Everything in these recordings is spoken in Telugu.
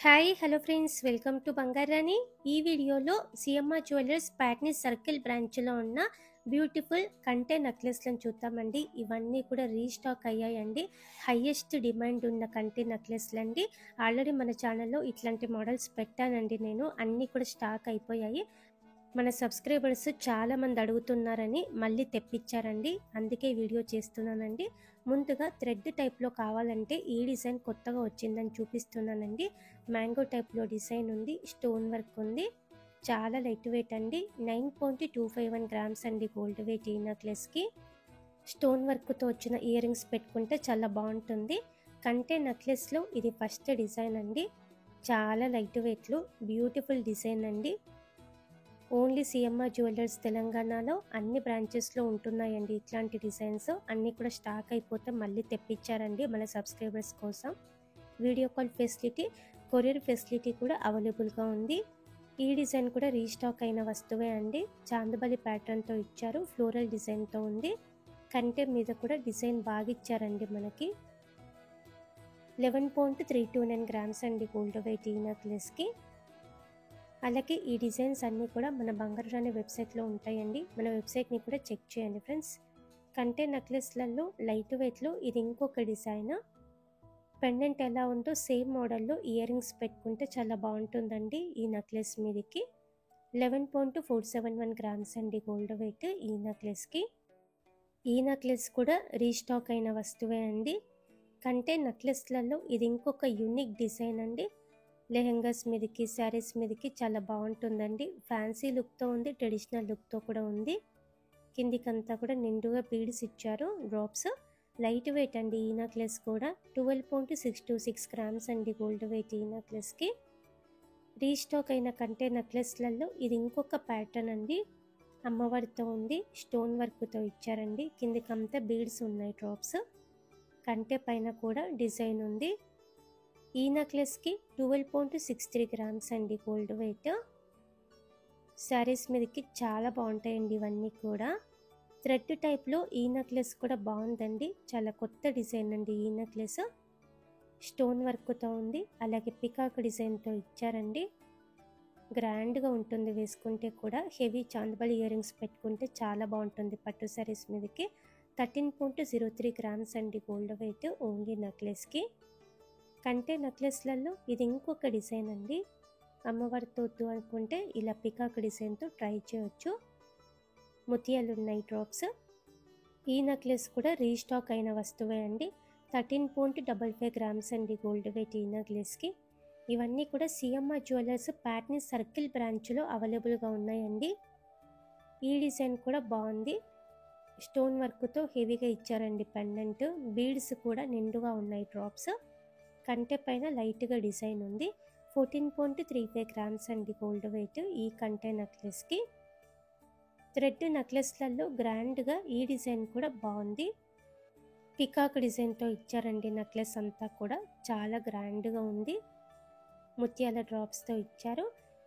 Hi hello friends, welcome to Bangarani. ఈ వీడియోలో సిఎంఆర్ జ్యువెలర్స్ ప్యాట్నీ సర్కిల్ బ్రాంచ్లో ఉన్న బ్యూటిఫుల్ కంటే నెక్లెస్లను చూద్దామండి. ఇవన్నీ కూడా రీస్టాక్ అయ్యాయండి. హైయెస్ట్ డిమాండ్ ఉన్న కంటే నెక్లెస్లు అండి. ఆల్రెడీ మన ఛానల్లో ఇట్లాంటి మోడల్స్ పెట్టానండి. నేను అన్నీ కూడా స్టాక్ అయిపోయాయి. మన సబ్స్క్రైబర్స్ చాలామంది అడుగుతున్నారని మళ్ళీ తెప్పించారండి. అందుకే వీడియో చేస్తున్నానండి. ముందుగా థ్రెడ్ టైప్లో కావాలంటే ఈ డిజైన్ కొత్తగా వచ్చిందని చూపిస్తున్నానండి. మ్యాంగో టైప్లో డిజైన్ ఉంది, స్టోన్ వర్క్ ఉంది, చాలా లైట్ వెయిట్ అండి. 9.251 గ్రామ్స్ అండి గోల్డ్ వెయిట్. ఈ నెక్లెస్కి స్టోన్ వర్క్తో వచ్చిన ఇయర్ రింగ్స్ పెట్టుకుంటే చాలా బాగుంటుంది. కంటే నెక్లెస్లో ఇది ఫస్ట్ డిజైన్ అండి. చాలా లైట్ వెయిట్లో బ్యూటిఫుల్ డిజైన్ అండి. ఓన్లీ సిఎంఆర్ జ్యువెలర్స్ తెలంగాణలో అన్ని బ్రాంచెస్లో ఉంటున్నాయండి. ఇట్లాంటి డిజైన్స్ అన్నీ కూడా స్టాక్ అయిపోతే మళ్ళీ తెప్పించారండి మన సబ్స్క్రైబర్స్ కోసం. Video call facility, courier facility కూడా అవైలబుల్గా ఉంది. ఈ డిజైన్ కూడా రీస్టాక్ అయిన వస్తువే అండి. చాందబలి ప్యాటర్న్తో ఇచ్చారు, ఫ్లోరల్ డిజైన్తో ఉంది. కంటే మీద కూడా డిజైన్ బాగా ఇచ్చారండి మనకి. 11.329 గ్రామ్స్ అండి గోల్డ్ వెయిట్ ఈ నెక్లెస్కి. అలాగే ఈ డిజైన్స్ అన్నీ కూడా మన బంగారాణి వెబ్సైట్లో ఉంటాయండి. మన వెబ్సైట్ని కూడా చెక్ చేయండి ఫ్రెండ్స్. కంటే నెక్లెస్లలో లైట్ వెయిట్లో ఇది ఇంకొక డిజైన్. పెండెంట్ ఎలా ఉందో సేమ్ మోడల్లో ఇయర్ రింగ్స్ పెట్టుకుంటే చాలా బాగుంటుందండి ఈ నెక్లెస్ మీదకి. 11.471 గ్రామ్స్ అండి గోల్డ్ వెయిట్ ఈ నెక్లెస్కి. ఈ నెక్లెస్ కూడా రీస్టాక్ అయిన వస్తువే అండి. కంటే నెక్లెస్లలో ఇది ఇంకొక యూనిక్ డిజైన్ అండి. లెహెంగాస్ మీదకి, శారీస్ మీదకి చాలా బాగుంటుందండి. ఫ్యాన్సీ లుక్తో ఉంది, ట్రెడిషనల్ లుక్తో కూడా ఉంది. కిందికంతా కూడా నిండుగా బీడ్స్ ఇచ్చారు, డ్రాప్స్. లైట్ వెయిట్ అండి ఈ నెక్లెస్ కూడా. 12.626 గ్రామ్స్ అండి గోల్డ్ వెయిట్ ఈ నెక్లెస్కి. రీస్టాక్ అయిన కంటే నెక్లెస్లలో ఇది ఇంకొక ప్యాటర్న్ అండి. అమ్మవారితో ఉంది, స్టోన్ వర్క్తో ఇచ్చారండి. కిందికంతా బీడ్స్ ఉన్నాయి, డ్రాప్స్. కంటే పైన కూడా డిజైన్ ఉంది. ఈ నెక్లెస్కి 12.63 గ్రామ్స్ అండి గోల్డ్ వెయిట్. శారీస్ మీదకి చాలా బాగుంటాయండి ఇవన్నీ కూడా. థ్రెడ్ టైప్లో ఈ నెక్లెస్ కూడా బాగుందండి. చాలా కొత్త డిజైన్ అండి ఈ నెక్లెస్. స్టోన్ వర్క్తో ఉంది, అలాగే పికాక్ డిజైన్తో ఇచ్చారండి. గ్రాండ్గా ఉంటుంది వేసుకుంటే కూడా. హెవీ చాందబలి ఇయర్ రింగ్స్ పెట్టుకుంటే చాలా బాగుంటుంది పట్టు శారీస్ మీదకి. 13.03 గ్రామ్స్ అండి గోల్డ్ వెయిట్ ఓన్లీ నెక్లెస్కి. కంటే నెక్లెస్లలో ఇది ఇంకొక డిజైన్ అండి. అమ్మవారితో అనుకుంటే ఇలా పికాక్ డిజైన్తో ట్రై చేయొచ్చు. ముత్యాలు ఉన్నాయి, డ్రాప్స్. ఈ నెక్లెస్ కూడా రీస్టాక్ అయిన వస్తువే అండి. 13.55 గ్రామ్స్ అండి గోల్డ్ వెయిట్ ఈ నెక్లెస్కి. ఇవన్నీ కూడా సిఎంఆర్ జ్యువెలర్స్ ప్యాట్నీ సర్కిల్ బ్రాంచ్లో అవైలబుల్గా ఉన్నాయండి. ఈ డిజైన్ కూడా బాగుంది. స్టోన్ వర్క్తో హెవీగా ఇచ్చారండి పెండెంట్. బీడ్స్ కూడా నిండుగా ఉన్నాయి, డ్రాప్స్. కంటే పైన లైట్గా డిజైన్ ఉంది. 14.35 గ్రామ్స్ అండి గోల్డ్ వెయిట్ ఈ కంటే నెక్లెస్కి. థ్రెడ్ నెక్లెస్లలో గ్రాండ్గా ఈ డిజైన్ కూడా బాగుంది. పికాక్ డిజైన్తో ఇచ్చారండి నెక్లెస్ అంతా కూడా. చాలా గ్రాండ్గా ఉంది. ముత్యాల డ్రాప్స్తో ఇచ్చారు.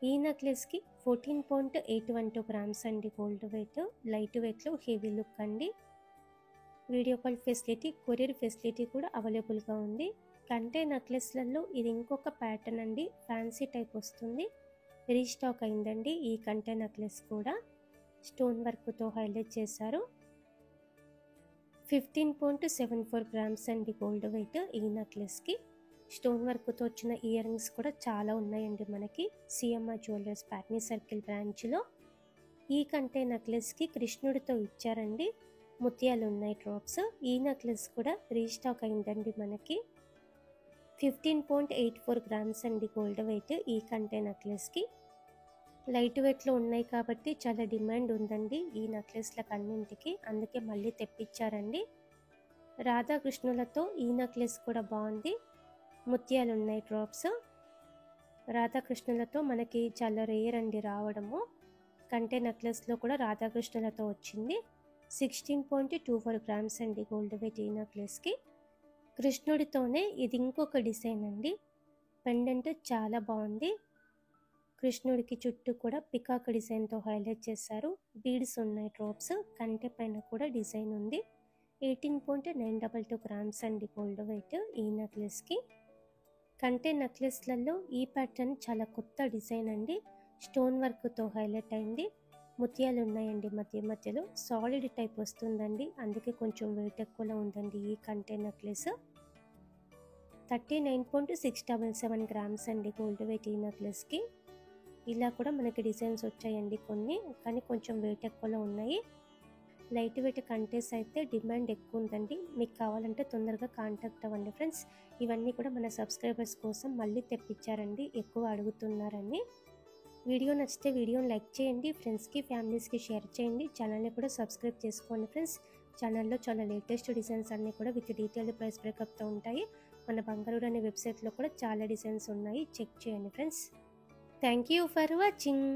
ఈ నెక్లెస్కి 14.812 గ్రామ్స్ అండి గోల్డ్ వెయిట్. లైట్ వెయిట్లో హెవీ లుక్ అండి. Video call facility, courier facility కూడా అవైలబుల్గా ఉంది. కంటే నెక్లెస్లలో ఇది ఇంకొక ప్యాటర్న్ అండి. ఫ్యాన్సీ టైప్ వస్తుంది. రీస్టాక్ అయిందండి ఈ కంటే నెక్లెస్ కూడా. స్టోన్ వర్క్తో హైలైట్ చేశారు. 15.74 గ్రామ్స్ అండి గోల్డ్ వెయిట్ ఈ నెక్లెస్కి. స్టోన్ వర్క్తో వచ్చిన ఇయర్ రింగ్స్ కూడా చాలా ఉన్నాయండి మనకి సిఎంఆర్ జ్యువెలర్స్ ప్యాట్నీ సర్కిల్ బ్రాంచ్లో. ఈ కంటే నెక్లెస్కి కృష్ణుడితో ఇచ్చారండి. ముత్యాలు ఉన్నాయి, డ్రాప్స్. ఈ నెక్లెస్ కూడా రీస్టాక్ అయిందండి మనకి. 15.84 గ్రామ్స్ అండి గోల్డ్ వెయిట్ ఈ కంటే నెక్లెస్కి. లైట్ వెయిట్లో ఉన్నాయి కాబట్టి చాలా డిమాండ్ ఉందండి ఈ నెక్లెస్లకు అన్నింటికి. అందుకే మళ్ళీ తెప్పించారండి. రాధాకృష్ణులతో ఈ నెక్లెస్ కూడా బాగుంది. ముత్యాలు ఉన్నాయి, డ్రాప్స్. రాధాకృష్ణులతో మనకి చాలా రేర్ అండి రావడము. కంటే నెక్లెస్లో కూడా రాధాకృష్ణులతో వచ్చింది. 16.24 గ్రామ్స్ అండి గోల్డ్ వెయిట్ ఈ నెక్లెస్కి. కృష్ణుడితోనే ఇది ఇంకొక డిజైన్ అండి. పెండెంట్ చాలా బాగుంది. కృష్ణుడికి చుట్టూ కూడా పికాక్ డిజైన్తో హైలైట్ చేశారు. బీడ్స్ ఉన్నాయి, డ్రాప్స్. కంటే పైన కూడా డిజైన్ ఉంది. 18.922 గ్రామ్స్ అండి గోల్డ్ వెయిట్ ఈ నెక్లెస్కి. కంటే నెక్లెస్లలో ఈ ప్యాటర్న్ చాలా కొత్త డిజైన్ అండి. స్టోన్ వర్క్తో హైలైట్ అయింది. ముత్యాలు ఉన్నాయండి మధ్య మధ్యలో. సాలిడ్ టైప్ వస్తుందండి, అందుకే కొంచెం వెయిట్ ఎక్కువలో ఉందండి ఈ కంటే నెక్లెస్. 39.677 గ్రామ్స్ అండి గోల్డ్ వెయిట్ ఈ నెక్లెస్కి. ఇలా కూడా మనకి డిజైన్స్ వచ్చాయండి కొన్ని, కానీ కొంచెం వెయిట్ ఎక్కువలో ఉన్నాయి. లైట్ వెయిట్ కంటెస్ అయితే డిమాండ్ ఎక్కువ ఉందండి. మీకు కావాలంటే తొందరగా కాంటాక్ట్ అవ్వండి ఫ్రెండ్స్. ఇవన్నీ కూడా మన సబ్స్క్రైబర్స్ కోసం మళ్ళీ తెప్పించారండి, ఎక్కువ అడుగుతున్నారని. వీడియో నచ్చితే వీడియోని లైక్ చేయండి, ఫ్రెండ్స్కి ఫ్యామిలీస్కి షేర్ చేయండి. ఛానల్ని కూడా సబ్స్క్రైబ్ చేసుకోండి ఫ్రెండ్స్. ఛానల్లో చాలా లేటెస్ట్ డిజైన్స్ అన్నీ కూడా విత్ డీటెయిల్డ్ ప్రైస్ బ్రేకప్తో ఉంటాయి. మన బంగారు అనే వెబ్సైట్లో కూడా చాలా డిజైన్స్ ఉన్నాయి, చెక్ చేయండి friends. Thank you for watching.